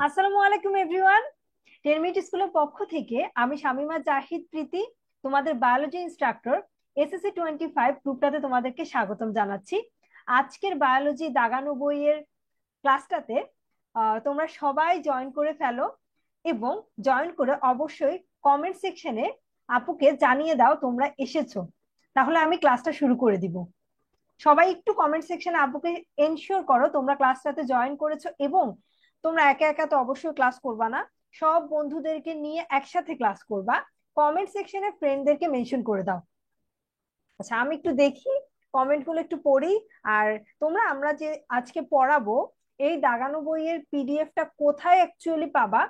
আসসালামু আলাইকুম everyone. 10 minute স্কুলের পক্ষ থেকে আমি শামিমা জাহিদ প্রীতি, তোমাদের বায়োলজি ইনস্ট্রাক্টর, SSC 25 গ্রুপটাতে তোমাদেরকে স্বাগতম জানাচ্ছি। আজকের বায়োলজি দাগানো বইয়ের ক্লাসটাতে তোমরা সবাই জয়েন করে ফেলো এবং জয়েন করে অবশ্যই কমেন্ট সেকশনে আপুকে জানিয়ে দাও তোমরা এসেছো। তাহলে আমি ক্লাসটা শুরু করে দিব। সবাই একটু কমেন্ট সেকশনে আপুকে এনশিওর করো তোমরা ক্লাসটাতে জয়েন করেছো, এবং তোমরা একা একা তো অবশ্যই ক্লাস করবা না, সব বন্ধুদেরকে নিয়ে একসাথে ক্লাস করবা। কমেন্ট সেকশনে ফ্রেন্ডদেরকে মেনশন করে দাও। আচ্ছা, আমি একটু দেখি, কমেন্ট গুলো একটু পড়ি। আর তোমরা আমরা যে আজকে পড়াবো এই দাগানো বইয়ের পিডিএফটা কোথায় অ্যাকচুয়ালি পাবা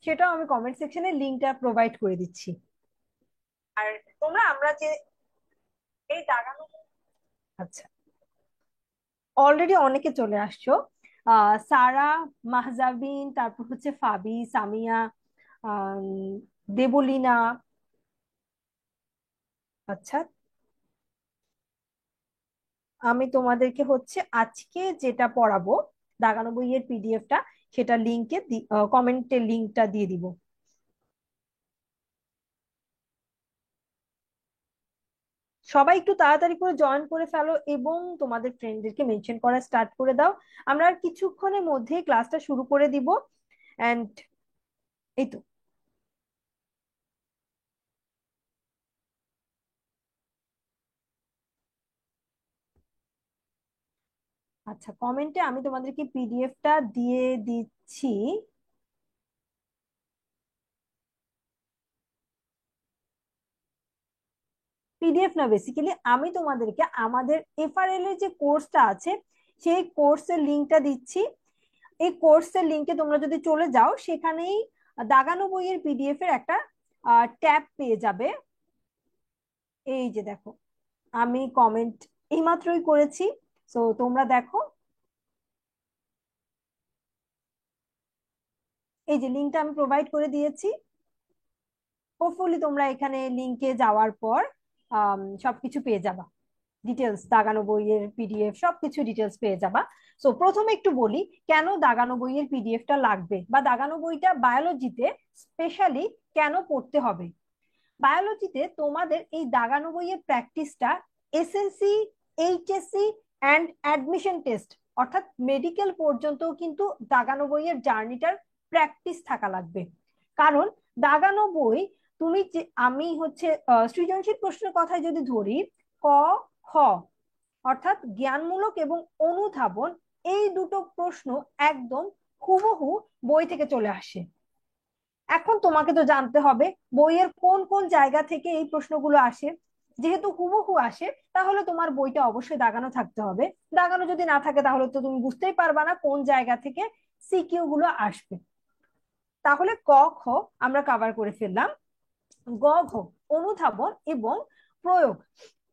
সেটাও আমি কমেন্ট সেকশনে লিঙ্কটা প্রোভাইড করে দিচ্ছি। আর তোমরা আমরা যে এই দাগানো, আচ্ছা, অলরেডি অনেকে চলে আসছো। সারা, মাহজাবিন, তারপর হচ্ছে ফাবি, সামিয়া, আম, দেবলিনা। আচ্ছা, আমি তোমাদেরকে হচ্ছে আজকে যেটা পড়াবো দাগানো বইয়ের পিডিএফটা, সেটা লিঙ্কে কমেন্টের লিঙ্কটা দিয়ে দিব। সবাই একটু তাড়াতাড়ি করে জয়েন করে ফেলো এবং তোমাদের ফ্রেন্ডদেরকে মেনশন করা স্টার্ট করে দাও। আমরা আর কিছুক্ষণের মধ্যেই ক্লাসটা শুরু করে দিব। এন্ড এই তো। আচ্ছা, কমেন্টে আমি তোমাদেরকে পিডিএফটা দিয়ে দিচ্ছি। পিডিএফ না, বেসিক্যালি আমি তোমাদেরকে আমাদের এফআরএল এর যে কোর্সটা আছে সেই কোর্সের লিঙ্কটা দিচ্ছি। এই কোর্সের লিঙ্কে তোমরা যদি চলে যাও সেখানেই দাগানো বইয়ের পিডিএফ এর একটা ট্যাব পেয়ে যাবে। এই যে দেখো, আমি কমেন্ট এইমাত্রই করেছি, তো তোমরা দেখো, এই যে লিঙ্কটা আমি প্রোভাইড করে দিয়েছি। হোপফুলি তোমরা এখানে লিঙ্কে যাওয়ার পর সবকিছু পেয়ে যাবা। ডিটেলস, দাগানো বইয়ের পিডিএফ সবকিছু ডিটেলস পেয়ে যাবা। সো প্রথমে একটু বলি কেন দাগানো বইয়ের পিডিএফটা লাগবে, বা দাগানো বইটা বায়োলজিতে স্পেশালি কেন পড়তে হবে। বায়োলজিতে তোমাদের এই দাগানো বইয়ের প্র্যাকটিসটা SSC, HSC and admission test, অর্থাৎ মেডিকেল পর্যন্ত কিন্তু দাগানো বইয়ের জার্নিটার প্র্যাকটিস থাকা লাগবে। কারণ দাগানো বই, তুমি যে আমি হচ্ছে সৃজনশীল প্রশ্নের কথায় যদি ধরি, ক, খ, অর্থাৎ জ্ঞানমূলক এবং অনুধাবন, এই দুটো প্রশ্ন একদম হুবহু বই থেকে চলে আসে। এখন তোমাকে তো জানতে হবে বইয়ের কোন কোন জায়গা থেকে এই প্রশ্নগুলো আসে। যেহেতু হুবহু আসে, তাহলে তোমার বইটা অবশ্যই দাগানো থাকতে হবে। দাগানো যদি না থাকে তাহলে তো তুমি বুঝতেই পারবা না কোন জায়গা থেকে সিকিউ গুলো আসবে। তাহলে ক, খ আমরা কভার করে ফেললাম। গ, ঘ, অনুধাবন এবং প্রয়োগ।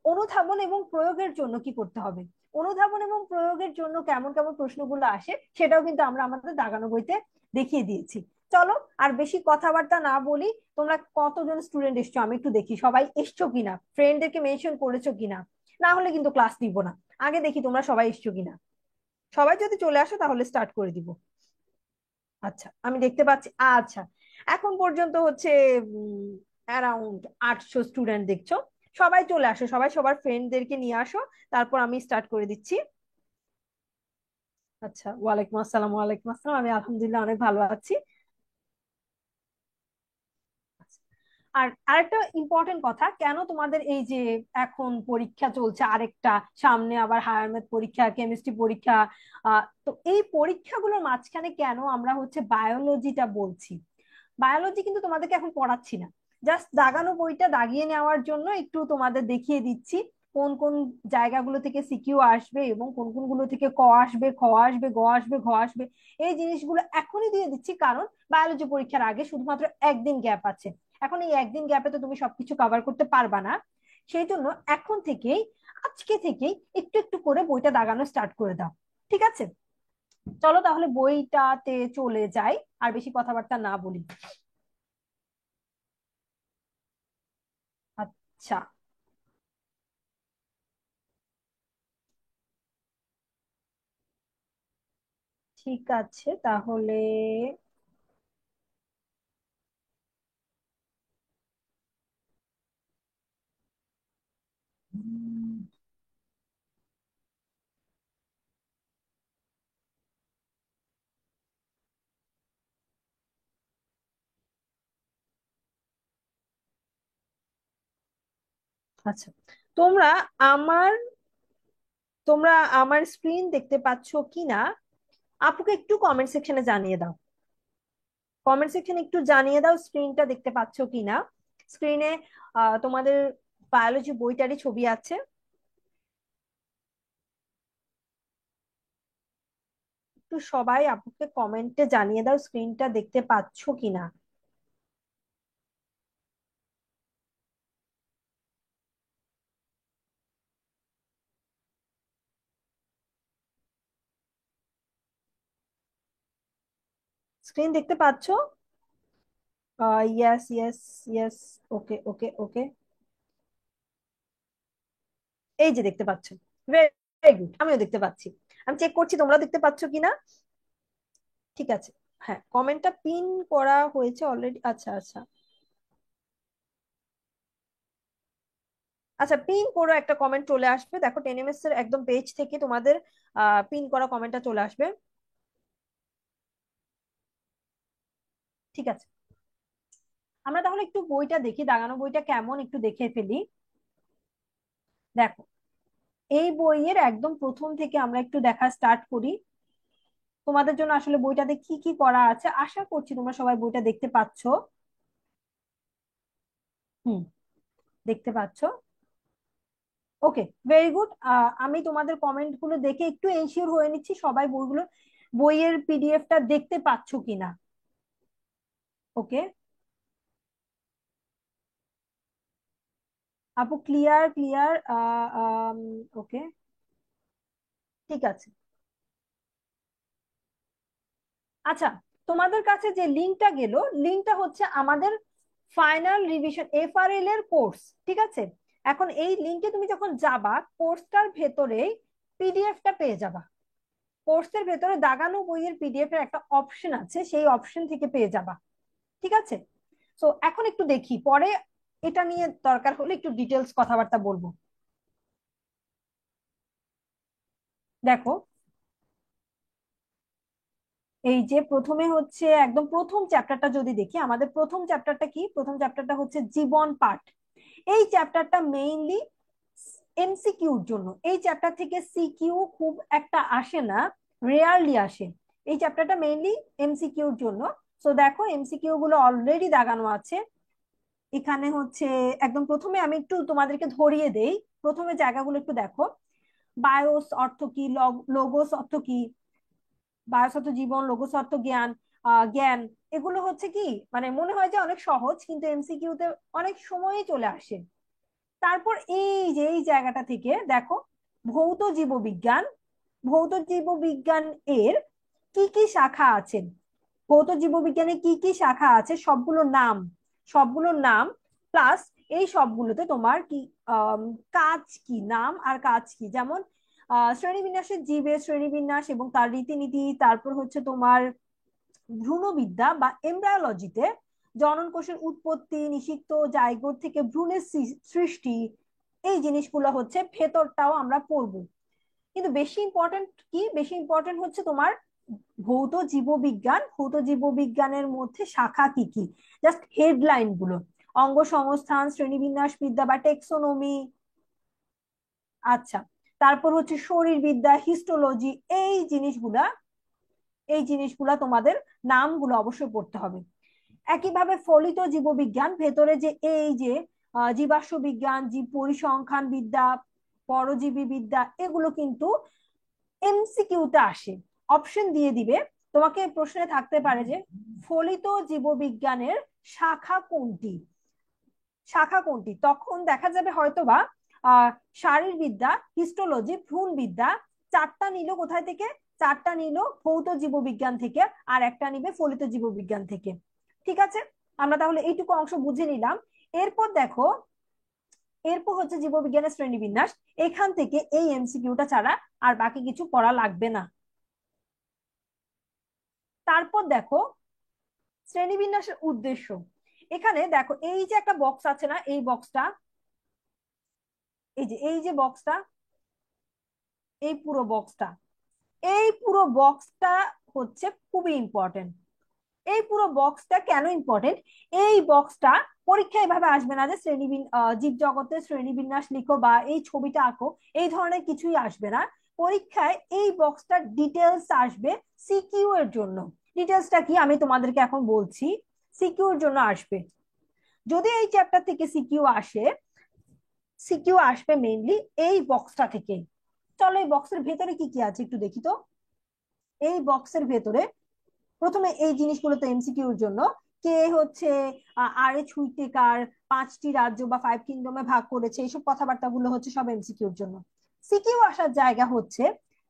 অনুধাবন এবং প্রয়োগের জন্য কি করতে হবে, অনুধাবন এবং প্রয়োগের জন্য কেমন কেমন প্রশ্নগুলো আসে সেটাও কিন্তু আমরা আমাদের দাগানো বইতে দেখিয়ে দিয়েছি। চলো আর বেশি কথাবার্তা না বলি, তোমরা কতজন স্টুডেন্ট এসছো আমি একটু দেখি, সবাই এসছো কিনা, ফ্রেন্ডদেরকে মেনশন করেছো কিনা। না হলে কিন্তু ক্লাস নিব না। আগে দেখি তোমরা সবাই এসছো কিনা। সবাই যদি চলে আসো তাহলে স্টার্ট করে দিব। আচ্ছা, আমি দেখতে পাচ্ছি। আচ্ছা, এখন পর্যন্ত হচ্ছে অ্যারাউন্ড 800 স্টুডেন্ট দেখছো। সবাই চলে আসো, সবাই সবার ফ্রেন্ডদেরকে নিয়ে আসো, তারপর আমি স্টার্ট করে দিচ্ছি। আচ্ছা, ওয়ালাইকুম আসসালাম। ওয়ালাইকুম আসসালাম, আমি আলহামদুলিল্লাহ অনেক ভালো আছি। আর আরেকটা ইম্পর্টেন্ট কথা, কেন তোমাদের এই যে এখন পরীক্ষা চলছে আরেকটা, সামনে আবার হায়ার ম্যাথ পরীক্ষা, কেমিস্ট্রি পরীক্ষা, তো এই পরীক্ষাগুলোর মাঝখানে কেন আমরা হচ্ছে বায়োলজিটা বলছি। বায়োলজি কিন্তু তোমাদেরকে এখন পড়াচ্ছি না, জাস্ট দাগানো বইটা দাগিয়ে নেওয়ার জন্য একটু তোমাদের দেখিয়ে দিচ্ছি কোন কোন জায়গাগুলো থেকে সিকিউ আসবে এবং কোন কোন গুলো থেকে ক আসবে, খ আসবে, গ আসবে, ঘ আসবে। এই জিনিসগুলো এখনই দিয়ে দিচ্ছি কারণ বায়োলজি পরীক্ষার আগে শুধুমাত্র একদিন গ্যাপ আছে। এখন এই একদিন গ্যাপে তো তুমি সবকিছু কভার করতে পারবা না। সেই জন্য এখন থেকেই, আজকে থেকেই একটু একটু করে বইটা দাগানো স্টার্ট করে দাও। ঠিক আছে, চলো তাহলে বইটাতে চলে যাই, আর বেশি কথাবার্তা না বলি। আচ্ছা, ঠিক আছে তাহলে। আচ্ছা, তোমরা আমার তোমরা আমার স্ক্রিন দেখতে পাচ্ছ কিনা আপুকে একটু কমেন্ট সেকশনে জানিয়ে দাও। কমেন্ট সেকশনে একটু জানিয়ে দাও স্ক্রিনটা দেখতে পাচ্ছ কিনা। স্ক্রিনে তোমাদের বায়োলজি বইটারই ছবি আছে। একটু সবাই আপুকে কমেন্টে জানিয়ে দাও স্ক্রিনটা দেখতে পাচ্ছ কিনা। স্ক্রিন দেখতে পাচ্ছ? Yes, yes, yes. Okay, okay, okay. এই যে দেখতে পাচ্ছ। ভেরি গুড, আমিও দেখতে পাচ্ছি। আমি চেক করছি তোমরা দেখতে পাচ্ছ কিনা। ঠিক আছে। হ্যাঁ, কমেন্টটা পিন করা হয়েছে অলরেডি। আচ্ছা, আচ্ছা। আচ্ছা, পিন করো, একটা কমেন্ট চলে আসবে, দেখো 10 ms এর একদম পেজ থেকে তোমাদের পিন করা কমেন্টটা চলে আসবে। ঠিক আছে, আমরা তাহলে একটু বইটা দেখি, দাগানো বইটা কেমন একটু দেখে ফেলি। দেখো, এই বইয়ের একদম প্রথম থেকে আমরা একটু দেখা স্টার্ট করি। তোমাদের জন্য আসলে বইটাতে কি কি করা আছে আশা করছি তোমরা সবাই বইটা দেখতে পাচ্ছো। হুম, দেখতে পাচ্ছো। ওকে, ভেরি গুড। আমি তোমাদের কমেন্ট গুলো দেখে একটু এনশিওর হয়ে নিচ্ছি সবাই বইয়ের পিডিএফটা দেখতে পাচ্ছো কিনা। ওকে, আপু ক্লিয়ার, ক্লিয়ার। ওকে, ঠিক আছে। আচ্ছা, তোমাদের কাছে যে লিঙ্কটা গেল, লিঙ্কটা হচ্ছে আমাদের ফাইনাল রিভিশন এফআরএল এর কোর্স। ঠিক আছে, এখন এই লিঙ্কে তুমি যখন যাবা কোর্সটার ভেতরেই পিডিএফটা পেয়ে যাবা। কোর্সের ভেতরে দাগানো বইয়ের পিডিএফ এর একটা অপশন আছে, সেই অপশন থেকে পেয়ে যাবা। ঠিক আছে। তো এখন একটু দেখি, পরে এটা নিয়ে দরকার হলে একটু ডিটেলস কথাবার্তা বলবো। দেখো, এই যে প্রথমে হচ্ছে একদম প্রথম চ্যাপ্টারটা যদি দেখি, আমাদের প্রথম চ্যাপ্টারটা কি, প্রথম চ্যাপ্টারটা হচ্ছে জীবন পাঠ। এই চ্যাপ্টারটা মেইনলি এমসিকিউর জন্য। এই চ্যাপ্টার থেকে সিকিউ খুব একটা আসে না, রেয়ারলি আসে। এই চ্যাপ্টারটা মেইনলি এমসিকিউর জন্য। তো দেখো, এমসিকিউ গুলো অলরেডি দাগানো আছে এখানে হচ্ছে। একদম প্রথমে আমি একটু তোমাদেরকে ধরিয়ে দেই, প্রথমে জায়গাগুলো একটু দেখো। বায়োস অর্থ কি, লোগোস অর্থ কি, বায়োস অর্থ জীবন, লোগোস অর্থ জ্ঞান। জ্ঞান, এগুলো হচ্ছে কি, মানে মনে হয় যে অনেক সহজ কিন্তু এমসিকিউতে অনেক সময়ই চলে আসে। তারপর এই যে এই জায়গাটা থেকে দেখো, ভৌত জীববিজ্ঞান। ভৌত জীববিজ্ঞান এর কি কি শাখা আছে, ভৌত জীববিজ্ঞানে কি কি শাখা আছে সবগুলোর নাম, সবগুলোর নাম প্লাস এই সবগুলোতে তোমার কি আম, কাজ কি, নাম আর কাজ কি। যেমন শ্রেণীবিন্যাসের জীবের শ্রেণীবিন্যাস এবং তার রীতিনীতি। তারপর হচ্ছে তোমার ভ্রূণবিদ্যা বা এমব্রায়োলজিতে জনন কোষের উৎপত্তি, নিষিক্ত জাইগোট থেকে ভ্রূণের সৃষ্টি। এই জিনিসগুলো হচ্ছে ভেতরটাও আমরা পড়বো। কিন্তু বেশি ইম্পর্টেন্ট কি, বেশি ইম্পর্টেন্ট হচ্ছে তোমার ভৌত জীববিজ্ঞান। ভৌত জীববিজ্ঞানের মধ্যে শাখা কি কি, জাস্ট হেডলাইন গুলো। অঙ্গ সংস্থান, শ্রেণীবিন্যাস বিদ্যা বা টেক্সোনমি। আচ্ছা, তারপর হচ্ছে শরীরবিদ্যা, হিস্টোলজি। এই জিনিসগুলা, এই জিনিসগুলা তোমাদের নামগুলো অবশ্যই পড়তে হবে। একইভাবে ফলিত জীববিজ্ঞান, ভেতরে যে এই যে জীবাশ্ম বিজ্ঞান, জীব পরিসংখ্যান বিদ্যা, পরজীবী বিদ্যা, এগুলো কিন্তু এমসিকিউতে আসে, অপশন দিয়ে দিবে। তোমাকে প্রশ্নে থাকতে পারে যে ফলিত জীববিজ্ঞানের শাখা কোনটি, শাখা কোনটি, তখন দেখা যাবে হয়তোবা শারীরবিদ্যা, হিস্টোলজি, ভ্রূণবিদ্যা। চারটা নিল কোথায় থেকে, চারটা নিল ভৌত জীববিজ্ঞান থেকে, আর একটা নিবে ফলিত জীববিজ্ঞান থেকে। ঠিক আছে, আমরা তাহলে এইটুকু অংশ বুঝে নিলাম। এরপর দেখো, এরপর হচ্ছে জীববিজ্ঞানের শ্রেণীবিন্যাস। এখান থেকে এই এমসিকিউটা ছাড়া আর বাকি কিছু পড়া লাগবে না। তারপর দেখো শ্রেণীবিন্যাসের উদ্দেশ্য। এখানে দেখো এই যে একটা বক্স আছে না, এই বক্সটা, এই যে বক্সটা, এই পুরো বক্সটা, এই পুরো বক্সটা হচ্ছে খুবই ইম্পর্টেন্ট। এই পুরো বক্সটা কেন ইম্পর্টেন্ট? এই বক্সটা পরীক্ষায় এভাবে আসবে না যে জীব জগতের শ্রেণীবিন্যাস লিখো বা এই ছবিটা আঁকো, এই ধরনের কিছুই আসবে না পরীক্ষায়। এই বক্সটার ডিটেলস আসবে সিকিউ এর জন্য। ডিটেলসটা কি আমি তোমাদেরকে এখন বলছি। সিকিউ এর জন্য আসবে, যদি এই চ্যাপ্টার থেকে সিকিউ আসে, সিকিউ আসবে মেইনলি এই বক্সটা থেকে। চলো এই বক্সের ভেতরে কি কি আছে একটু দেখি তো। এই বক্সের ভেতরে প্রথমে এই জিনিসগুলো তো এমসিকিউর জন্য, কে হচ্ছে আর এইচ হুইটেকার 5টি রাজ্য বা 5 কিংডমে ভাগ করেছে, এইসব কথাবার্তাগুলো হচ্ছে সব এমসিকিউর জন্য। সিকিউ আসার জায়গা হচ্ছে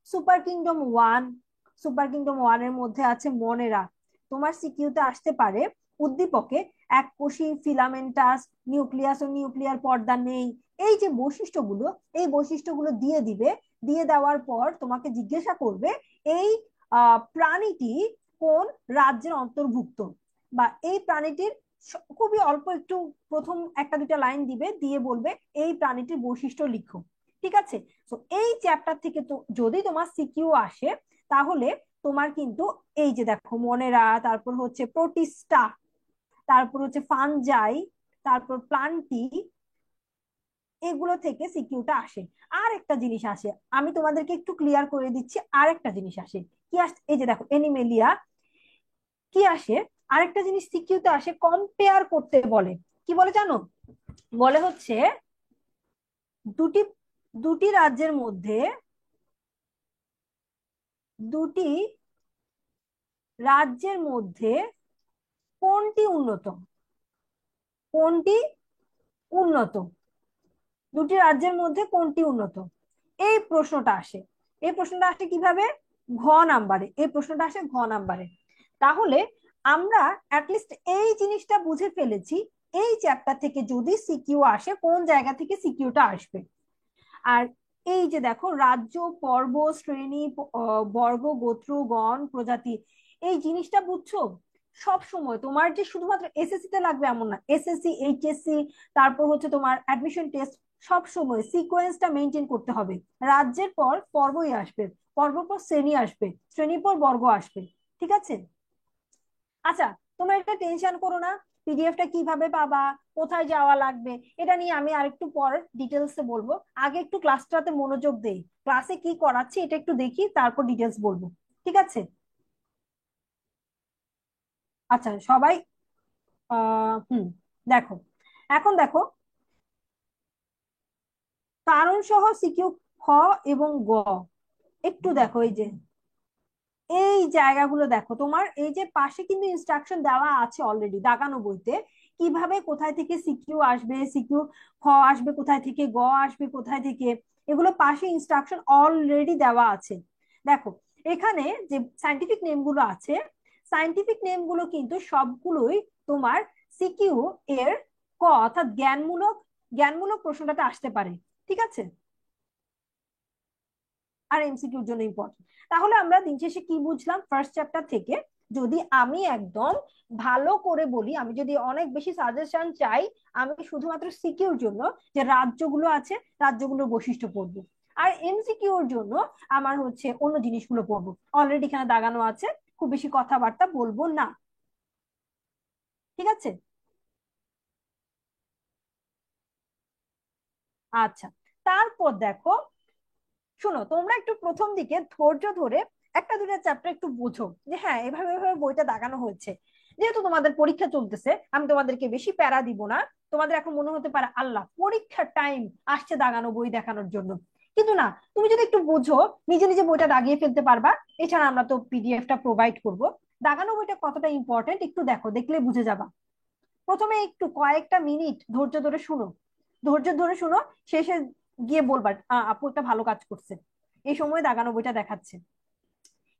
সুপার কিংডম 1। সুপার কিংডম 1 এর মধ্যে আছে মনেরা। তোমার সিকিউতে আসতে পারে উদ্দীপকে এককোষী, ফিলামেন্টাস, নিউক্লিয়াস ও নিউক্লিয়ার পর্দা নেই। এই যে বৈশিষ্ট্যগুলো, এই বৈশিষ্ট্যগুলো দিয়ে দিবে। দিয়ে দেওয়ার পর তোমাকে জিজ্ঞাসা করবে এই প্রাণীটি কোন রাজ্যের অন্তর্ভুক্ত, বা এই প্রাণীটির খুবই অল্প একটু প্রথম একটা দুটা লাইন দিবে, দিয়ে বলবে এই প্রাণীটির বৈশিষ্ট্য লিখো। ঠিক আছে? তো এই চ্যাপ্টার থেকে তো যদি তোমার সিকিউ আসে, তাহলে তোমার কিন্তু এই যে দেখো মনেরা, তারপর হচ্ছে প্রোটিস্টা, তারপর হচ্ছে ফানজাই, তারপর প্লান্টি, এগুলো থেকে সিকিউটা আসে। আর একটা জিনিস আসে, আমি তোমাদেরকে একটু ক্লিয়ার করে দিচ্ছি। আর একটা জিনিস আসে, কি আসে এই যে দেখো এনিমেলিয়া। কি আসে আরেকটা জিনিস সিকিউতে আসে, কম্পেয়ার করতে বলে। কি বলে জানো? বলে হচ্ছে দুটি দুটি রাজ্যের মধ্যে, দুটি রাজ্যের মধ্যে কোনটি উন্নত, কোনটি উন্নত, দুটি রাজ্যের মধ্যে কোনটি উন্নত, এই প্রশ্নটা আসে। এই প্রশ্নটা আসে কিভাবে? ঘ নাম্বারে। এই প্রশ্নটা আসে ঘ নাম্বারে। তাহলে আমরা অ্যাটলিস্ট এই জিনিসটা বুঝে ফেলেছি এই চ্যাপ্টার থেকে যদি সিকিউ আসে কোন জায়গা থেকে সিকিউটা আসবে। আর এই যে দেখো রাজ্য, পর্ব, শ্রেণী, বর্গ, গোত্র, গণ, প্রজাতি, এই জিনিসটা বুঝছো? সব সময় তোমার যে শুধুমাত্র এসএসসি তে লাগবে এমন না, এসএসসি, এইচএসসি, তারপর হচ্ছে তোমার অ্যাডমিশন টেস্ট, সব সময় সিকোয়েন্সটা মেনটেন করতে হবে। রাজ্যের পর পর্বই আসবে, পর্ব পর শ্রেণী আসবে, শ্রেণী পর বর্গ আসবে। ঠিক আছে? আচ্ছা, তোমরা একটা টেনশন করো না, পিডিএফটা কিভাবে পাবা, কোথায় যাওয়া লাগবে, এটা নিয়ে আমি আরেকটু পর ডিটেলসে বলবো। আগে একটু ক্লাসটাতে মনোযোগ দেই, ক্লাসে কি করাচ্ছি এটা একটু দেখি, তারপর ডিটেলস বলবো। ঠিক আছে? আচ্ছা সবাই, হুম, দেখো, এখন দেখো কারণ সহ সিকিউ খ এবং গ, একটু দেখো এই যে এই জায়গাগুলো দেখো। তোমার এই যে পাশে কিন্তু ইনস্ট্রাকশন দেওয়া আছে অলরেডি দাগানো বইতে, কিভাবে কোথায় থেকে সিকিউ আসবে, সিকিউ খ আসবে কোথায় থেকে, গ আসবে কোথায় থেকে, এগুলো পাশে ইনস্ট্রাকশন অলরেডি দেওয়া আছে। দেখো এখানে যে সাইন্টিফিক নেম গুলো আছে, সাইন্টিফিক নেম গুলো কিন্তু সবগুলোই তোমার সিকিউ এর ক অর্থাৎ জ্ঞানমূলক, জ্ঞানমূলক প্রশ্নটাতে আসতে পারে। ঠিক আছে? আর এমসিকিউর জন্য ইম্পর্টেন্ট। তাহলে আমরা দিন শেষে কি বুঝলাম ফার্স্ট চ্যাপ্টার থেকে? যদি আমি একদম ভালো করে বলি, আমি যদি অনেক বেশি সাজেশন চাই, আমি শুধুমাত্র সিকিউর জন্য যে রাজ্যগুলো আছে রাজ্যগুলোর বৈশিষ্ট্য পড়বো। আর এমসিকিউর জন্য আমার হচ্ছে অন্য জিনিসগুলো পড়বো, অলরেডি এখানে দাগানো আছে, খুব বেশি কথাবার্তা বলবো না। ঠিক আছে? আচ্ছা, তারপর দেখো, শোনো তোমরা একটু প্রথম দিকে ধৈর্য ধরে একটা দুটা চ্যাপ্টার একটু বোঝো যে হ্যাঁ এভাবে এভাবে বইটা দাগানো হয়েছে। যেহেতু তোমাদের পরীক্ষা চলতেছে, আমি তোমাদেরকে বেশি প্যারা দিব না। তোমাদের এখন মনে হতে পারে আল্লাহ পরীক্ষার টাইম আসছে দাগানো বই দেখানোর জন্য, কিন্তু না, তুমি যদি একটু বোঝো নিজে নিজে বইটা দাগিয়ে ফেলতে পারবা। এছাড়া আমরা তো পিডিএফটা প্রোভাইড করব। দাগানো বইটা কতটা ইম্পর্টেন্ট একটু দেখো, দেখলে বুঝে যাবা। প্রথমে একটু কয়েকটা মিনিট ধৈর্য ধরে শুনো, ধৈর্য ধরে শুনো, শেষে গিয়ে বলবা আপু একটা ভালো কাজ করছে, এই সময় দাগানো বইটা দেখাচ্ছে।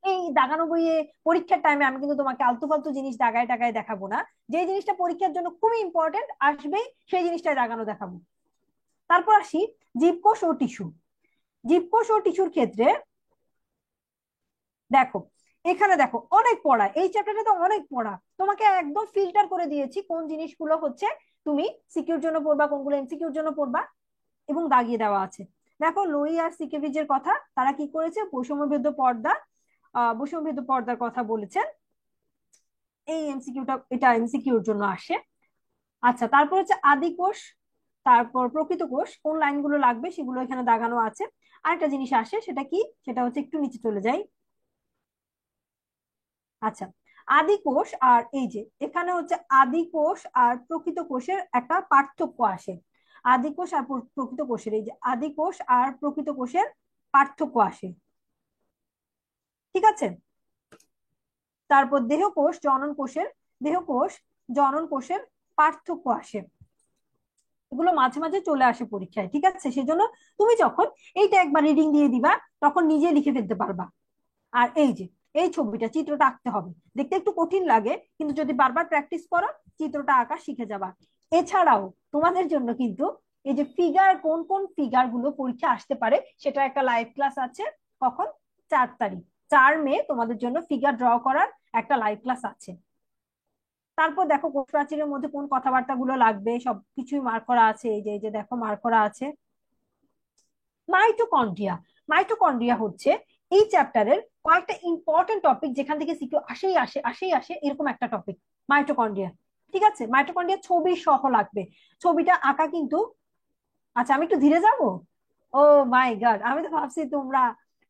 এই দাগানো বইয়ে পরীক্ষার টাইমে আমি কিন্তু তোমাকে আলতু ফালতু জিনিস দাগায় টাগায় দেখাবো না। যে জিনিসটা পরীক্ষার জন্য খুবই ইম্পর্টেন্ট আসবেই, সেই জিনিসটাই দাগানো দেখাবো। তারপর আসি জীবকোষ ও টিস্যু। জীবকোষ ও টিস্যুর ক্ষেত্রে দেখো, এখানে দেখো অনেক পড়া, এই চ্যাপ্টারটা তো অনেক পড়া, তোমাকে একদম ফিল্টার করে দিয়েছি কোন জিনিসগুলো হচ্ছে তুমি সিকিউর জন্য পড়বা, কোনগুলো এমসিকিউর জন্য পড়বা। এবং দাগিয়ে দেওয়া আছে। দেখো লোই আর সিকেভিজের কথা, তারা কি করেছে, বৈষম্যভেদ্য পর্দা, বৈষম্যভেদ্য পর্দার কথা বলেছেন। এই এমসিকিউটা, এটা এমসিকিউর জন্য আসে। আচ্ছা, তারপর হচ্ছে আদি কোষ, তারপর প্রকৃত কোষ, কোন লাইনগুলো লাগবে সেগুলো এখানে দাগানো আছে। আরেকটা জিনিস আসে, সেটা কি, সেটা হচ্ছে একটু নিচে চলে যাই। আচ্ছা, আদি কোষ আর এই যে এখানে হচ্ছে আদি কোষ আর প্রকৃত কোষের একটা পার্থক্য আসে। আদি কোষ আর প্রকৃত কোষের, এই যে আদি কোষ আর প্রকৃত কোষের পার্থক্য আসে। ঠিক আছে। তারপর দেহকোষ জনন কোষের, দেহকোষ জনন কোষের পার্থক্য আসে। এগুলো মাঝে মাঝে চলে আসে পরীক্ষায়, ঠিক আছে। সেজন্য তুমি যখন এইটা একবার রিডিং দিয়ে দিবা, তখন নিজে লিখে ফেলতে পারবা। আর এই যে এই ছবিটা, চিত্রটা আঁকতে হবে, দেখতে একটু কঠিন লাগে, কিন্তু যদি বারবার প্র্যাকটিস করো চিত্রটা আঁকা শিখে যাবা। এছাড়াও তোমাদের জন্য কিন্তু এই যে ফিগার, কোন কোন ফিগার গুলো পরীক্ষা আসতে পারে, সেটা একটা লাইভ ক্লাস আছে। কখন? 4 তারিখ, 4 মে তোমাদের জন্য ফিগার ড্র করার একটা লাইভ ক্লাস আছে। তারপর দেখো কোষ প্রাচীরের মধ্যে কোন কথাবার্তা গুলো লাগবে সবকিছুই মার্ক করা আছে। এই যে দেখো মার্ক করা আছে। মাইটোকন্ড্রিয়া, মাইটোকন্ড্রিয়া হচ্ছে এই চ্যাপ্টারের কয়েকটা ইম্পর্টেন্ট টপিক, যেখান থেকে সিকিউ আসেই আসে আসেই আসে, এরকম একটা টপিক মাইটোকন্ড্রিয়া। ঠিক আছে, মাইটোকন্ড্রিয়া ছবি সহ লাগবে, ছবিটা আঁকা কিন্তু। আচ্ছা, আমি একটু ধীরে যাব। ও মাই গড, আমি তো ভাবছি তোমরা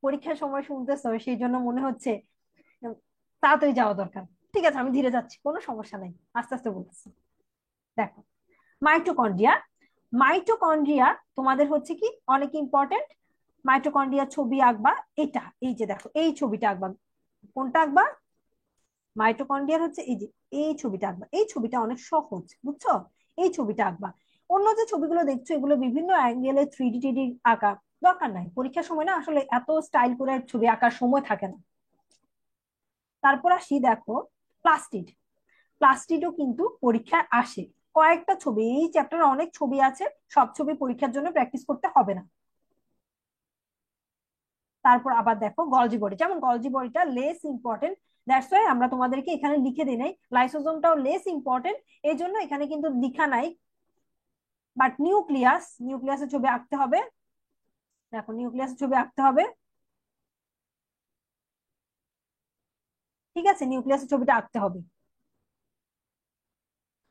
পরীক্ষার সময় শুনতেছো, সেই জন্য মনে হচ্ছে উম, তাড়াতাড়ি যাওয়া দরকার। ঠিক আছে, আমি ধীরে যাচ্ছি, কোনো সমস্যা নেই, আস্তে আস্তে বলতেছি। দেখো, মাইটোকন্ড্রিয়া, মাইটোকন্ড্রিয়া তোমাদের হচ্ছে কি অনেক ইম্পর্টেন্ট। মাইটোকন্ড্রিয়া ছবি আঁকবা। এটা এই যে দেখো, এই ছবিটা আঁকবা। কোনটা আঁকবা? মাইটোকন্ড্রিয়ার হচ্ছে এই যে এই ছবিটা আঁকবা। এই ছবিটা অনেক সহজ, বুঝছো? এই ছবিটা আঁকবা। অন্য যে ছবিগুলো দেখছো এগুলো বিভিন্ন অ্যাঙ্গেলে 3D টিডি আঁকা দরকার নাই, পরীক্ষার সময় না আসলে এত স্টাইল করে ছবি আঁকার সময় থাকে না। তারপর আসি, দেখো প্লাস্টিড, প্লাস্টিডও কিন্তু পরীক্ষায় আসে। কয়েকটা ছবি, এই চ্যাপ্টারে অনেক ছবি আছে, সব ছবি পরীক্ষার জন্য প্র্যাকটিস করতে হবে না। তারপর আবার দেখো গলজি বডি, যেমন গলজি বডিটা লেস ইম্পর্টেন্ট, দ্যাটস ওয়াই আমরা তোমাদেরকে এখানে লিখে দিই নাই। লাইসোজোমটাও লেস ইম্পর্টেন্ট, এই জন্য এখানে কিন্তু লিখা নাই। বাট নিউক্লিয়াস, নিউক্লিয়াসের ছবি আঁকতে হবে। দেখো নিউক্লিয়াসের ছবি আঁকতে হবে। ঠিক আছে, নিউক্লিয়াসের ছবিটা আঁকতে হবে,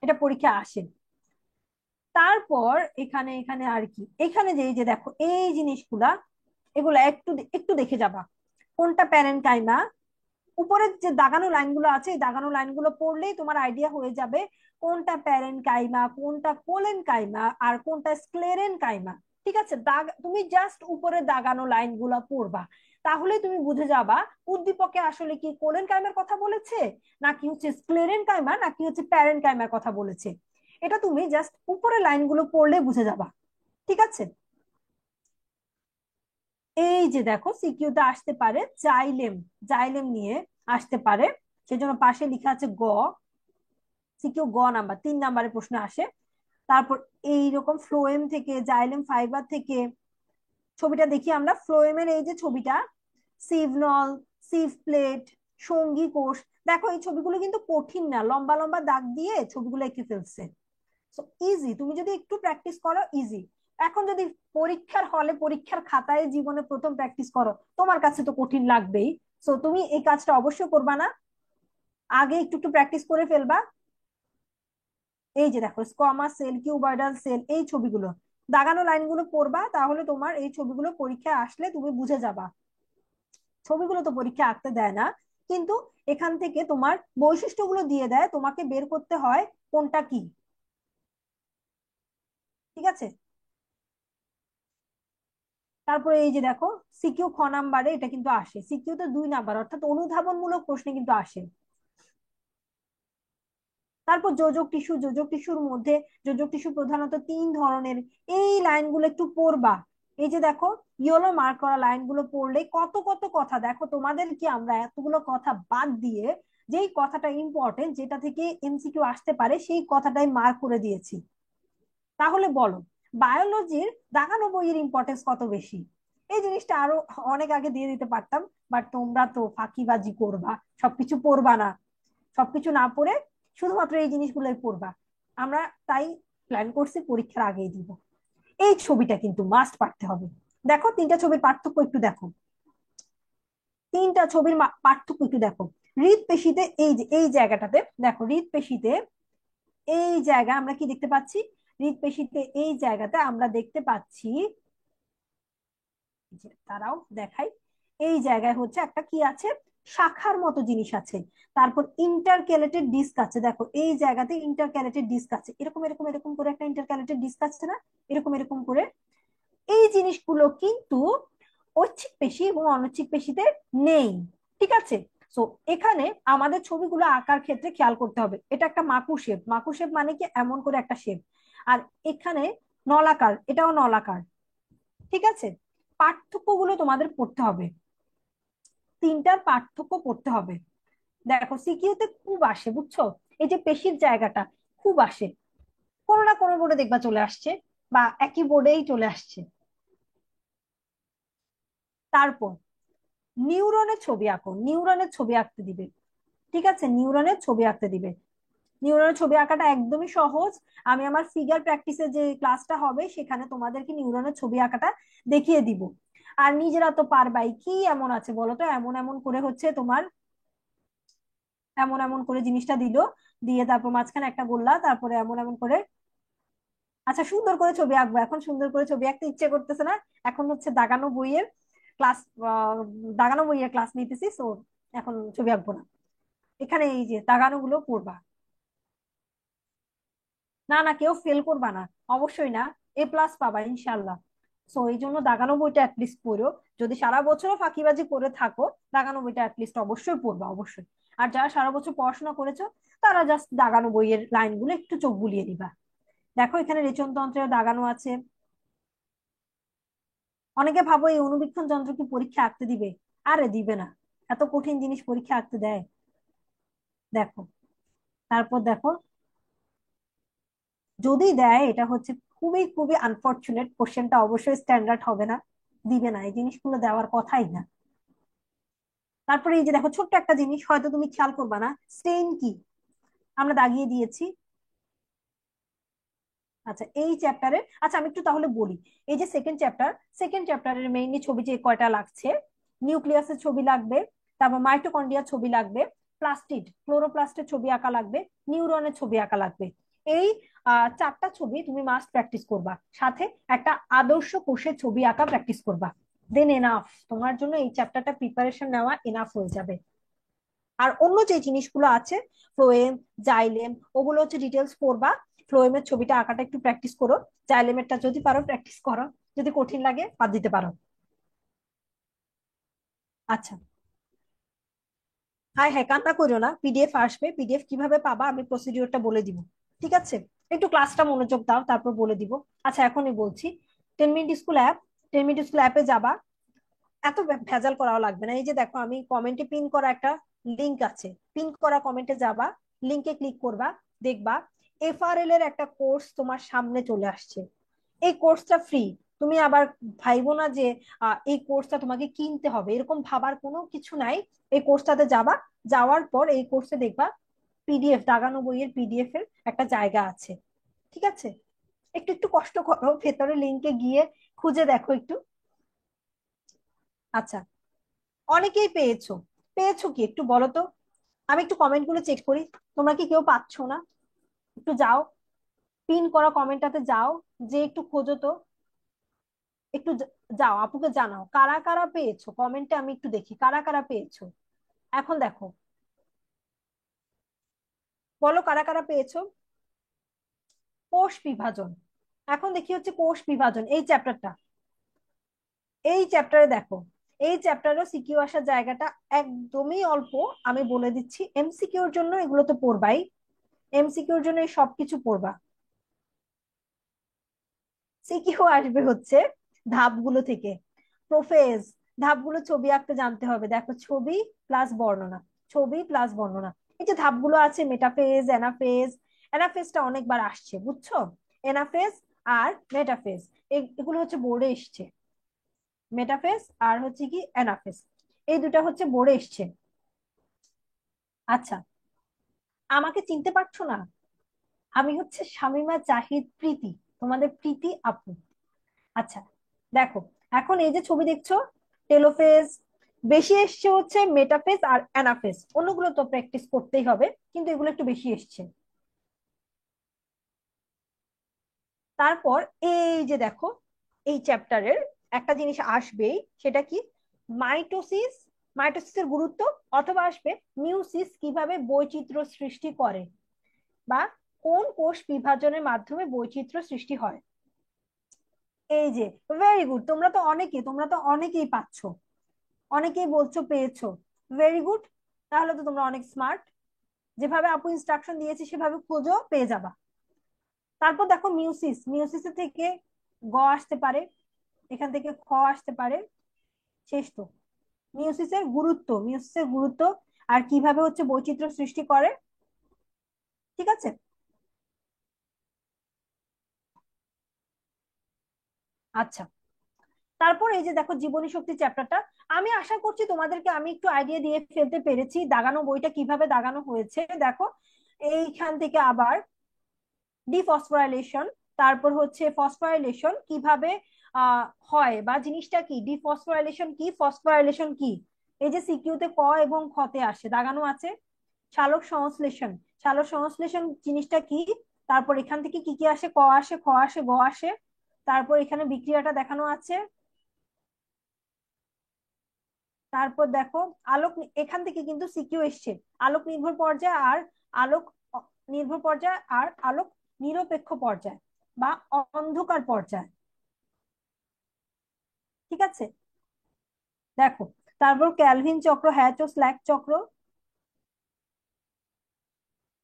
এটা পরীক্ষা আসে। তারপর এখানে এখানে আর কি, এখানে যে এই যে দেখো এই জিনিসগুলা, এগুলা একটু একটু দেখে যাবা। কোনটা প্যারেনকাইমা, উপরের যে দাগানো লাইনগুলো আছে, এই দাগানো লাইনগুলো পড়লেই তোমার আইডিয়া হয়ে যাবে কোনটা প্যারেনকাইমা, কোনটা কোলেনকাইমা, আর কোনটা স্ক্লেরেনকাইমা। ঠিক আছে, তুমি জাস্ট উপরে দাগানো লাইনগুলো পড়বা, তাহলে তুমি বুঝে যাবা উদ্দীপকে আসলে কি কোলেনকাইমার কথা বলেছে, নাকি হচ্ছে স্ক্লেরেনকাইমা, নাকি হচ্ছে প্যারেনকাইমার কথা বলেছে। এটা তুমি জাস্ট উপরে লাইনগুলো পড়লে বুঝে যাবা। ঠিক আছে। এই যে দেখো সিকিউতে আসতে পারে জাইলেম, জাইলেম নিয়ে আসতে পারে, সেজন্য পাশে লেখা আছে গ। সিকিউ গ নাম্বার, 3 নাম্বারের প্রশ্ন আসে। তারপর এইরকম ফ্লোয়েম থেকে, জাইলেম ফাইবার থেকে, ছবিটা দেখি আমরা, ফ্লোয়েমের এই যে ছবিটা, সিভনল, সিভ প্লেট, সঙ্গী কোষ। দেখো এই ছবিগুলো কিন্তু কঠিন না, লম্বা লম্বা দাগ দিয়ে ছবিগুলো এঁকে ফেলছে। সো ইজি, তুমি যদি একটু প্র্যাকটিস করো ইজি। এখন যদি পরীক্ষার হলে, পরীক্ষার খাতায় জীবনে প্রথম প্র্যাকটিস করো, তোমার কাছে তো কঠিন লাগবেই। সো তুমি এই কাজটা অবশ্যই করবা না, আগে একটু একটু প্র্যাকটিস করে ফেলবা। এই যে দেখো স্কোয়ামাস সেল, কিউবয়েডাল সেল, এই ছবিগুলো দাগানো লাইনগুলো পড়বা, তাহলে তোমার এই ছবিগুলো পরীক্ষায় আসলে তুমি বুঝে যাবা। ছবিগুলো তো পরীক্ষা আঁকতে দেয় না, কিন্তু এখান থেকে তোমার বৈশিষ্ট্যগুলো দিয়ে দেয়, তোমাকে বের করতে হয় কোনটা কি। ঠিক আছে। তারপরে এই যে দেখো সিকিউ খ নাম্বারে এটা কিন্তু আসে, সিকিউ তো 2 নাম্বার, অর্থাৎ অনুধাবনমূলক প্রশ্নে কিন্তু আসে। তারপর যোজক টিস্যু, যোজক টিস্যুর মধ্যে যোজক টিস্যু প্রধানত 3 ধরনের, এই লাইনগুলো একটু পড়বা। এই যে দেখো ইয়েলো মার্ক করা লাইনগুলো পড়লে কত কত কথা, দেখো তোমাদের কি আমরা এতগুলো কথা বাদ দিয়ে যেই কথাটা ইম্পর্টেন্ট, যেটা থেকে এমসিকিউ আসতে পারে, সেই কথাটাই মার্ক করে দিয়েছি। তাহলে বলো, বায়োলজির দাগানো বইয়ের ইম্পর্টেন্স কত বেশি? এই জিনিসটা আরো অনেক আগে দিয়ে দিতে পারতাম, বাট তোমরা তো ফাঁকিবাজি করবা, সবকিছু পড়বা না। সবকিছু না পড়ে শুধুমাত্র এই জিনিসগুলোই পড়বা। আমরা তাই প্ল্যান করছি পরীক্ষার আগেই দিব। এই ছবিটা কিন্তু মাস্ট পারতে হবে। দেখো তিনটা ছবির পার্থক্য একটু দেখো, তিনটা ছবির পার্থক্য একটু দেখো। হৃদপেশিতে এই যে এই জায়গাটাতে দেখো, হৃদপেশিতে এই জায়গা আমরা কি দেখতে পাচ্ছি, হৃদপেশিতে এই জায়গাতে আমরা দেখতে পাচ্ছি, এই যে তারাও দেখাই, এই জায়গায় হচ্ছে একটা কি আছে, শাখার মতো জিনিস আছে। তারপর ইন্টারক্যালেটেড ডিস্ক আছে, দেখো এই জায়গাতে ইন্টারক্যালেটেড ডিস্ক আছে, এরকম এরকম এরকম করে একটা ইন্টারক্যালেটেড ডিস্ক আছে না, এরকম এরকম করে। এই জিনিসগুলো কিন্তু ঐচ্ছিক পেশি এবং অনৈচ্ছিক পেশিতে নেই। ঠিক আছে। তো এখানে আমাদের ছবিগুলো আঁকার ক্ষেত্রে খেয়াল করতে হবে, এটা একটা মাকু শেপ, মাকু শেপ মানে কি এমন করে একটা শেপ। আর এখানে নলাকার, এটাও নলাকার। ঠিক আছে। পার্থক্যগুলো তোমাদের পড়তে হবে, তিনটার পার্থক্য পড়তে হবে। দেখো সিকিউতে খুব আসে, বুঝছো, এই যে পেশির জায়গাটা খুব আসে, কোনো না কোনো বোর্ডে দেখবা চলে আসছে, বা একই বোর্ডেই চলে আসছে। তারপর নিউরনের ছবি আঁকো, নিউরনের ছবি আঁকতে দিবে। ঠিক আছে, নিউরনের ছবি আঁকতে দিবে। নিউরনের ছবি আঁকাটা একদমই সহজ। আমি আমার ফিগার প্র্যাকটিসে যে ক্লাসটা হবে সেখানে তোমাদেরকে নিউরনের ছবি আঁকাটা দেখিয়ে দিব। আর নিজেরা তো পারবাই, কি এমন আছে বলো তো, এমন এমন করে হচ্ছে তোমার, এমন এমন করে জিনিসটা দিল, দিয়ে তারপর মাঝখানে একটা গোল্লা, তারপরে এমন এমন করে। আচ্ছা সুন্দর করে ছবি আঁকবো, এখন সুন্দর করে ছবি আঁকতে ইচ্ছে করতেছে না, এখন হচ্ছে দাগানো বইয়ের ক্লাস, দাগানো বইয়ের ক্লাস নিতেছি, সো এখন ছবি আঁকবো না। এখানে এই যে দাগানো গুলো পড়বা। না না, কেউ ফেল করবা না, অবশ্যই না, এ প্লাস পাবা ইনশাল্লাহ। সো এই জন্য দাগানো বইটা অ্যাটলিস্ট পড়ো। যদি সারা বছরও ফাঁকিবাজি করে থাকো, দাগানো বইটা অ্যাটলিস্ট অবশ্যই পড়বা, অবশ্যই। আর যারা সারা বছর পড়াশোনা করেছো, তারা জাস্ট দাগানো বইয়ের লাইনগুলো একটু চোখ বুলিয়ে দিবা। দেখো এখানে রেচনতন্ত্রের দাগানো আছে। অনেকে ভাবো এই অণুবীক্ষণ যন্ত্র কি পরীক্ষা আঁকতে দিবে? আরে দিবে না, এত কঠিন জিনিস পরীক্ষা আঁকতে দেয়? দেখো, তারপর দেখো, যদি দেয় এটা হচ্ছে খুবই খুবই আনফরচুনেট, কোশ্চেনটা অবশ্যই স্ট্যান্ডার্ড হবে না, দিবে না, এই জিনিসগুলো দেওয়ার কথাই না। তারপরে এই যে দেখো ছোট্ট একটা জিনিস হয়তো তুমি খেয়াল করবা না, স্টেইন কি, আমরা দাগিয়ে দিয়েছি। আচ্ছা এই চ্যাপ্টারে, আচ্ছা আমি একটু তাহলে বলি, এই যে সেকেন্ড চ্যাপ্টার, সেকেন্ড চ্যাপ্টারের মেইনলি ছবি যে কয়টা লাগছে, নিউক্লিয়াসের ছবি লাগবে, তারপর মাইটোকন্ড্রিয়ার ছবি লাগবে, প্লাস্টিড ক্লোরোপ্লাস্টের ছবি আঁকা লাগবে, নিউরনের ছবি আঁকা লাগবে। এই চারটা ছবি তুমি মাস্ট প্র্যাকটিস করবা, সাথে একটা আদর্শ কোষের ছবি আঁকা প্র্যাকটিস করবা। দেন এনাফ, তোমার জন্য এই চ্যাপ্টারটা প্রিপারেশন নেওয়া এনাফ হয়ে যাবে। আর অন্য যে জিনিসগুলো আছে, ফ্লোয়েম, জাইলেম, ওগুলো হচ্ছে ডিটেলস পড়বা। ফ্লোয়েমের ছবিটা আঁকাটা একটু প্র্যাকটিস করো, জাইলেমেরটা যদি পারো প্র্যাকটিস করো, যদি কঠিন লাগে বাদ দিতে পারো। আচ্ছা, হ্যাঁ হ্যাঁ কান্না করো না, পিডিএফ আসবে, পিডিএফ কিভাবে পাবা আমি প্রসিডিওরটা বলে দিব। ঠিক আছে, একটু ক্লাসটা মনোযোগ দাও তারপর বলে দিব। আচ্ছা এখনই বলছি, 10 minute school app, 10 minute school অ্যাপে যাবা, এত ভেজাল করাও লাগবে না। এই যে দেখো আমি কমেন্টে পিন করা একটা লিংক আছে, পিন করা কমেন্টে যাবা, লিংকে ক্লিক করবা, দেখবা এফআরএল এর একটা কোর্স তোমার সামনে চলে আসছে। এই কোর্সটা ফ্রি। তুমি আবার ভাইবো না যে এই কোর্সটা তোমাকে কিনতে হবে, এরকম ভাবার কোনো কিছু নাই। এই কোর্সটাতে যাবা, যাওয়ার পর এই কোর্সে দেখবা পিডিএফ, দাগানো বইয়ের পিডিএফ এর একটা জায়গা আছে। ঠিক আছে, একটু একটু কষ্ট করো, ভেতরে লিংকে গিয়ে খুঁজে দেখো একটু। আচ্ছা, অনেকেই পেয়েছো, পেয়েছো কি একটু বলো তো, আমি একটু কমেন্ট গুলো চেক করি। তোমরা কি কেউ পাচ্ছ না? একটু যাও, পিন করা কমেন্টটাতে যাও, যে একটু খোঁজো তো, একটু যাও আপুকে জানাও কারা কারা পেয়েছো, কমেন্টে আমি একটু দেখি কারা কারা পেয়েছো। এখন দেখো, বলো কারা কারা পেয়েছো। কোষ বিভাজন, এখন দেখি হচ্ছে কোষ বিভাজন এই চ্যাপ্টারটা, এই চ্যাপ্টারে দেখো, এই চ্যাপ্টারও সিকিউ আসার জায়গাটা একদমই অল্প। আমি বলে দিচ্ছি, এমসিকিউর জন্য এগুলো তো পড়বাই, এমসিকিউর জন্য এই সবকিছু পড়বা। সিকিউ আসবে হচ্ছে ধাপগুলো থেকে, প্রোফেজ, ধাপগুলো ছবি আঁকতে জানতে হবে। দেখো ছবি প্লাস বর্ণনা, ছবি প্লাস বর্ণনা, এই যে ধাপগুলো আছে, মেটাফেজ, অ্যানাফেজ। অ্যানাফেজটা অনেকবার আসছে বুঝছো, এনাফেজ আর মেটাফেজ, এগুলো হচ্ছে বোর্ডে এসছে। মেটাফেজ আর হচ্ছে কি অ্যানাফেজ, এই দুটা হচ্ছে বোর্ডে এসছে। আচ্ছা, আমাকে চিনতে পারছো না? আমি হচ্ছে শামিমা জাহিদ প্রীতি, তোমাদের প্রীতি আপু। আচ্ছা, দেখো, এখন এই যে ছবি দেখছো, টেলোফেজ, বেশি এসছে হচ্ছে মেটাফেজ আর অ্যানাফেজ, অন্যগুলো তো প্র্যাকটিস করতেই হবে, কিন্তু এগুলো একটু বেশি এসছে। তারপর এই যে দেখো, এই চ্যাপ্টারের একটা জিনিস আসবেই, সেটা কি? মাইটোসিস, মাইটোসিসের গুরুত্ব, অথবা আসবে মিউসিস কিভাবে বৈচিত্র্য সৃষ্টি করে, বা কোন কোষ বিভাজনের মাধ্যমে বৈচিত্র্য সৃষ্টি হয়। এই যে, ভেরি গুড, তোমরা তো অনেকেই পাচ্ছো, অনেকেই বলছো পেয়েছো। ভেরি গুড, তাহলে তো তোমরা অনেক স্মার্ট। যেভাবে আপু ইনস্ট্রাকশন দিয়েছি সেভাবে খোঁজো, পেয়ে যাবা। তারপর দেখো মিউসিস, মিউসিসের থেকে গ আসতে পারে, এখান থেকে খ আসতে পারে, শেষ তো। মিউসিসের গুরুত্ব আর কিভাবে হচ্ছে বৈচিত্র্য সৃষ্টি করে। ঠিক আছে। আচ্ছা, তারপর এই যে দেখো জীবনী শক্তি চ্যাপ্টারটা, আমি আশা করছি তোমাদেরকে আমি একটু আইডিয়া দিয়ে ফেলতে পেরেছি দাগানো বইটা কিভাবে দাগানো হয়েছে। দেখো, এইখান থেকে আবার ডিফসফোরাইলেশন, তারপর হচ্ছে ফসফোরাইলেশন কিভাবে হয়, বা জিনিসটা কি, ডিফসফোরাইলেশন কি, ফসফোরাইলেশন কি, এই যে সিকিউতে ক এবং খতে আসে, দাগানো আছে। সালোক সংশ্লেষণ, সালোক সংশ্লেষণ জিনিসটা কি, তারপর এখান থেকে কি কি আসে, ক আসে, খ আসে, গ আসে। তারপর এখানে বিক্রিয়াটা দেখানো আছে। তারপর দেখো আলোক এখান থেকে কিন্তু সিকিউ এসছে, আলোক নির্ভর পর্যায় আর আলোক নির্ভর পর্যায় আর আলোক নিরপেক্ষ পর্যায় বা অন্ধকার পর্যায়। ঠিক আছে। দেখো, তারপর ক্যালভিন চক্র, হ্যাচ ও স্ল্যাক চক্র।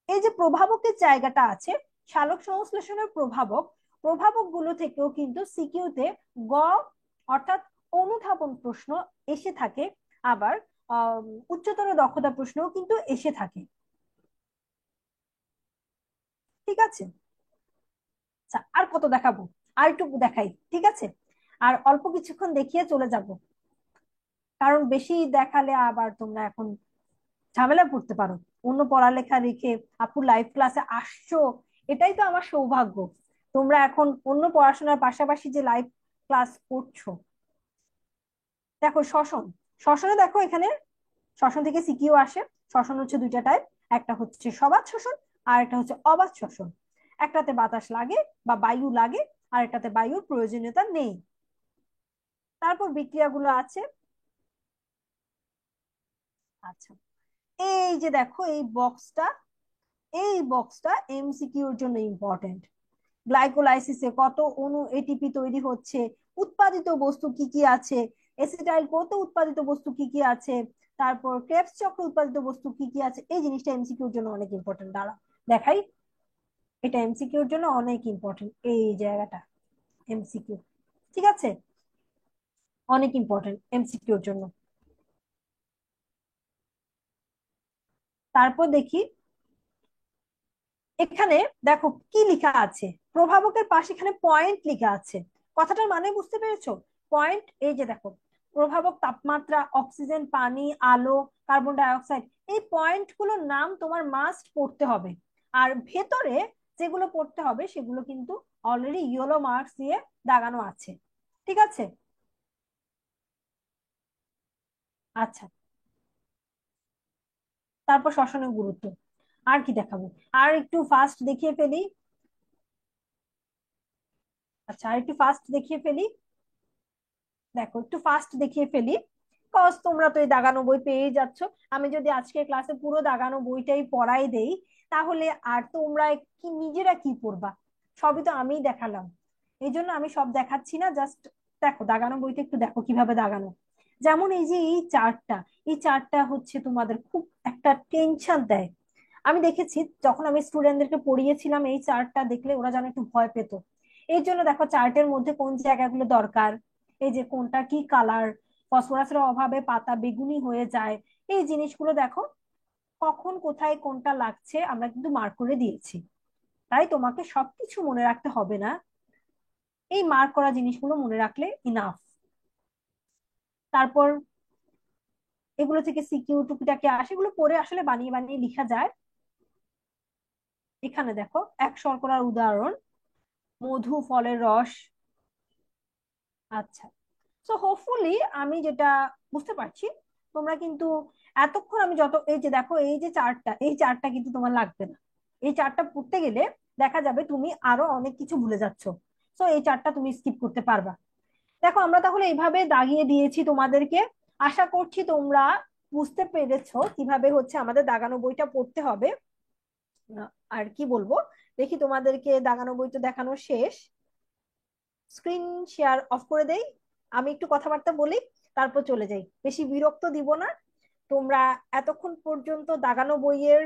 এই যে প্রভাবকের জায়গাটা আছে, সালোক সংশ্লেষণের প্রভাবক, প্রভাবক গুলো থেকেও কিন্তু সিকিউতে গ অর্থাৎ অনুধাবন প্রশ্ন এসে থাকে। আবার উচ্চতর দক্ষতা প্রশ্নও কিন্তু এসে থাকে। ঠিক আছে। আচ্ছা, আর কত দেখাবো, আর একটু দেখাই, ঠিক আছে। আর অল্প কিছুক্ষণ দেখিয়ে চলে যাব, কারণ বেশি দেখালে আবার তোমরা এখন ঝামেলা পড়তে পারো। অন্য পড়ালেখা রেখে আপু লাইভ ক্লাসে আসছো, এটাই তো আমার সৌভাগ্য। তোমরা এখন অন্য পড়াশোনার পাশাপাশি যে লাইভ ক্লাস করছো। দেখো শ্বসন, শ্বসনে দেখো এখানে শ্বসন থেকে সিকিউ আসে। শ্বসন হচ্ছে দুইটা টাইপ, একটা হচ্ছে সবাত শ্বসন, আর একটা হচ্ছে অবাত শ্বসন। একটাতে বাতাস লাগে বা বায়ু লাগে, আর একটাতে বায়ুর প্রয়োজনীয়তা নেই। তারপর বিক্রিয়াগুলো আছে। আচ্ছা, এই যে দেখো এই বক্সটা এমসিকিউর জন্য ইম্পর্টেন্ট। গ্লাইকোলাইসিসে কত অণু এটিপি তৈরি হচ্ছে, উৎপাদিত বস্তু কি কি আছে, এসিটাইল কত উৎপাদিত বস্তু কি কি আছে, তারপর ক্রেবস চক্র উৎপাদিত বস্তু কি কি আছে, এই জিনিসটা এমসিকিউর জন্য অনেক ইম্পর্টেন্ট। দাঁড়া দেখাই, এটা এমসিকিউর জন্য অনেক ইম্পর্টেন্ট, এই জায়গাটা এমসিকিউ। ঠিক আছে, অনেক ইম্পর্টেন্ট এমসিকিউর জন্য। তারপর দেখি এখানে, দেখো কি লেখা আছে, প্রভাবকের পাশে এখানে পয়েন্ট লেখা আছে। কথাটার মানে বুঝতে পেরেছো? পয়েন্ট, এই যে দেখো, প্রভাবক তাপমাত্রা, অক্সিজেন, পানি, আলো, কার্বন ডাই অক্সাইড, এই পয়েন্ট গুলোর নাম তোমার মাস্ট পড়তে হবে। আর ভেতরে যেগুলো পড়তে হবে সেগুলো কিন্তু অলরেডি ইয়েলো মার্কস দিয়ে দাগানো আছে। ঠিক আছে। আচ্ছা, তারপর শ্বসনের গুরুত্ব, আর কি দেখাবো, আর একটু ফাস্ট দেখিয়ে ফেলি। আচ্ছা, আর একটু ফাস্ট দেখিয়ে ফেলি। দেখো একটু ফাস্ট দেখিয়ে ফেলি, কজ তোমরা তো এই দাগানো বই পেয়েই যাচ্ছ। আমি যদি আজকে ক্লাসে পুরো দাগানো বইটাই পড়াই দেই, তাহলে আর তোমরা কি নিজেরা কি পড়বা? সবই তো আমিই দেখালাম। এই জন্য আমি সব দেখাচ্ছি না, জাস্ট দেখো দাগানো বইটা একটু দেখো কিভাবে দাগানো। যেমন এই যে এই চার্টটা হচ্ছে তোমাদের খুব একটা টেনশন দেয়। আমি দেখেছি যখন আমি স্টুডেন্টদেরকে পড়িয়েছিলাম, এই চার্টটা দেখলে ওরা যেন একটু ভয় পেত। এই জন্য দেখো চার্টের মধ্যে কোন জায়গাগুলো দরকার, এই যে কোনটা কি কালার, ফসফরাসের অভাবে পাতা বেগুনি হয়ে যায়, এই জিনিসগুলো দেখো, কখন কোথায় কোনটা লাগছে আমরা কিন্তু মার্ক করে দিয়েছি। তাই তোমাকে সবকিছু মনে রাখতে হবে না, এই মার্ক করা জিনিসগুলো মনে রাখলে ইনাফ। তারপর এগুলো থেকে সিকিউ টুকিটাকি আসে, এগুলো পরে আসলে বানিয়ে বানিয়ে লিখা যায়। এখানে দেখো এক শর্করার উদাহরণ, মধু, ফলের রস, আচ্ছা, সো হোপফুলি আমি যেটা বুঝতে পারছি, তোমরা কিন্তু এতক্ষণ আমি যত, এই যে দেখো এই যে চার্টটা, এই চার্টটা কিন্তু তোমার লাগবে না। এই চার্টটা পড়তে গেলে দেখা যাবে তুমি আরো অনেক কিছু ভুলে যাচ্ছ। সো এই চার্টটা তুমি স্কিপ করতে পারবা। দেখো আমরা তাহলে এইভাবে দাগিয়ে দিয়েছি তোমাদেরকে। আশা করছি তোমরা বুঝতে পেরেছো কিভাবে হচ্ছে আমাদের দাগানো বইটা পড়তে হবে। আর কি বলবো, দেখি তোমাদেরকে দাগানো বই তো দেখানো শেষ। স্ক্রিন শেয়ার অফ করে দেই, আমি একটু কথাবার্তা বলি, তারপর চলে যাই, বেশি বিরক্ত দিব না। তোমরা এতক্ষণ পর্যন্ত দাগানো বইয়ের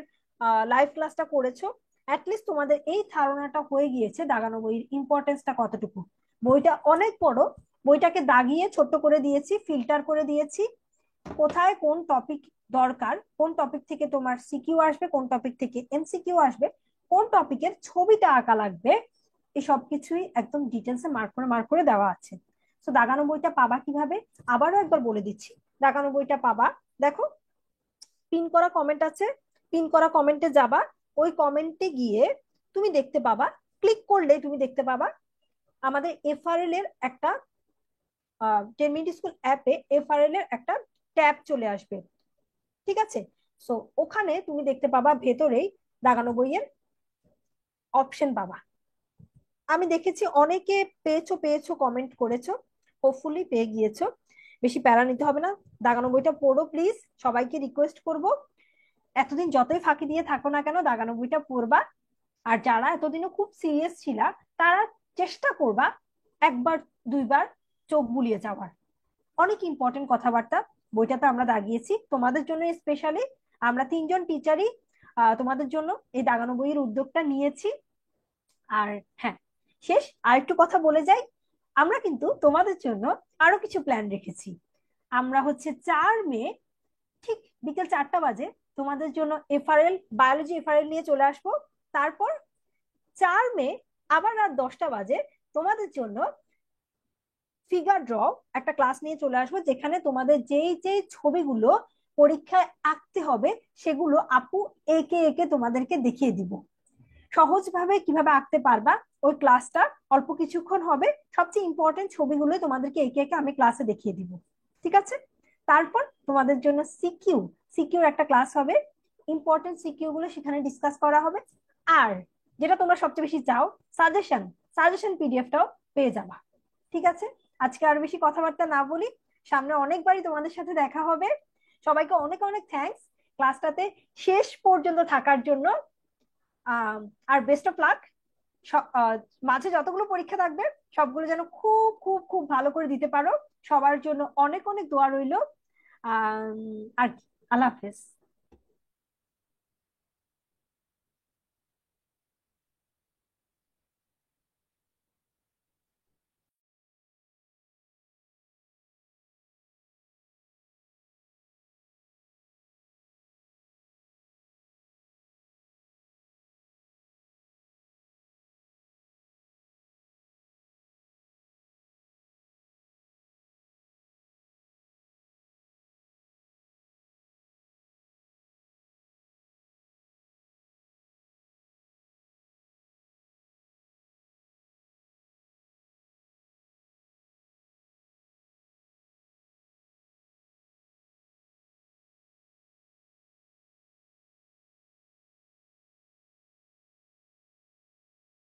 লাইভ ক্লাসটা করেছো, অ্যাটলিস্ট তোমাদের এই ধারণাটা হয়ে গিয়েছে দাগানো বইয়ের ইম্পর্টেন্সটা কতটুকু। বইটা অনেক বড়, বইটাকে দাগিয়ে ছোট্ট করে দিয়েছি, ফিল্টার করে দিয়েছি, কোথায় কোন টপিক দরকার, কোন টপিক থেকে তোমার সিকিউ আসবে, কোন টপিক থেকে এমসিকিউ আসবে, কোন টপিকের ছবিটা আঁকা লাগবে, এই সব কিছুই একদম ডিটেলসে মার্ক করে দেওয়া আছে। তো দাগানো বইটা পাবা কিভাবে, আবারও একবার বলে দিচ্ছি। দাগানো বইটা পাবা, দেখো পিন করা কমেন্ট আছে, পিন করা কমেন্টে যাবা, ওই কমেন্টে গিয়ে তুমি দেখতে পাবা, ক্লিক করলে তুমি দেখতে পাবা আমাদের এফআরএল এর একটা 10 মিনিট স্কুল অ্যাপে এফআরএল এর একটা ট্যাব চলে আসবে। ঠিক আছে, সো ওখানে তুমি দেখতে পাবা ভেতরেই দাগানো বইয়ের অপশন পাবা। আমি দেখেছি অনেকে পেয়েছো পেয়েছো কমেন্ট করেছো, হোপফুলি পেয়ে গিয়েছো, বেশি প্যারা নিতে হবে না। দাগানো বইটা পড়ো প্লিজ, সবাইকে রিকোয়েস্ট করব। এতদিন যতই ফাঁকি দিয়ে থাকো না কেন দাগানো বইটা পড়বা। আর যারা এতদিনও খুব সিরিয়াস ছিলা, তারা চেষ্টা করবা একবার দুইবার চোখ বুলিয়ে যাওয়ার। অনেক ইম্পর্টেন্ট কথাবার্তা বইটাতে আমরা দাগিয়েছি তোমাদের জন্য স্পেশালি। আমরা তিনজন টিচারই তোমাদের জন্য এই দাগানো বইয়ের উদ্যোগটা নিয়েছি। আর হ্যাঁ, শেষ আরেকটু কথা বলে যাই, আমরা কিন্তু তোমাদের জন্য আরো কিছু প্ল্যান রেখেছি। আমরা হচ্ছে 4 মে ঠিক বিকেল 4টা বাজে তোমাদের জন্য এফআরএল, বায়োলজি এফআরএল নিয়ে চলে আসবো। তারপর 4 মে আবার রাত 10টা বাজে তোমাদের জন্য ফিগার ড্র একটা ক্লাস নিয়ে চলে আসবো, যেখানে তোমাদের যেই যেই ছবিগুলো পরীক্ষায় আঁকতে হবে সেগুলো আপু একে একে তোমাদেরকে দেখিয়ে দিব। সহজভাবে কিভাবে আঁকতে পারবা ওই ক্লাসটা অল্প কিছুক্ষণ হবে, সবচেয়ে ইম্পর্টেন্ট ছবিগুলো তোমাদেরকে একে একে আমি ক্লাসে দেখিয়ে দিব। ঠিক আছে, তারপর তোমাদের জন্য সিকিউ, সিকিউর একটা ক্লাস হবে, ইম্পর্টেন্ট সিকিউ গুলো সেখানে ডিসকাস করা হবে। আর যেটা তোমরা সবচেয়ে বেশি চাও, সাজেশন, সাজেশন পিডিএফটাও পেয়ে যাবা। ঠিক আছে, আজকে আর বেশি কথাবার্তা না বলি, সামনে অনেকবারই তোমাদের সাথে দেখা হবে। সবাইকে অনেক অনেক থ্যাঙ্কস ক্লাসটাতে শেষ পর্যন্ত থাকার জন্য। আহ, আর বেস্ট অফ লাক। মাঝে যতগুলো পরীক্ষা থাকবে সবগুলো যেন খুব খুব খুব ভালো করে দিতে পারো। সবার জন্য অনেক অনেক দোয়া রইলো। আর কি, আল্লাহ হাফেজ।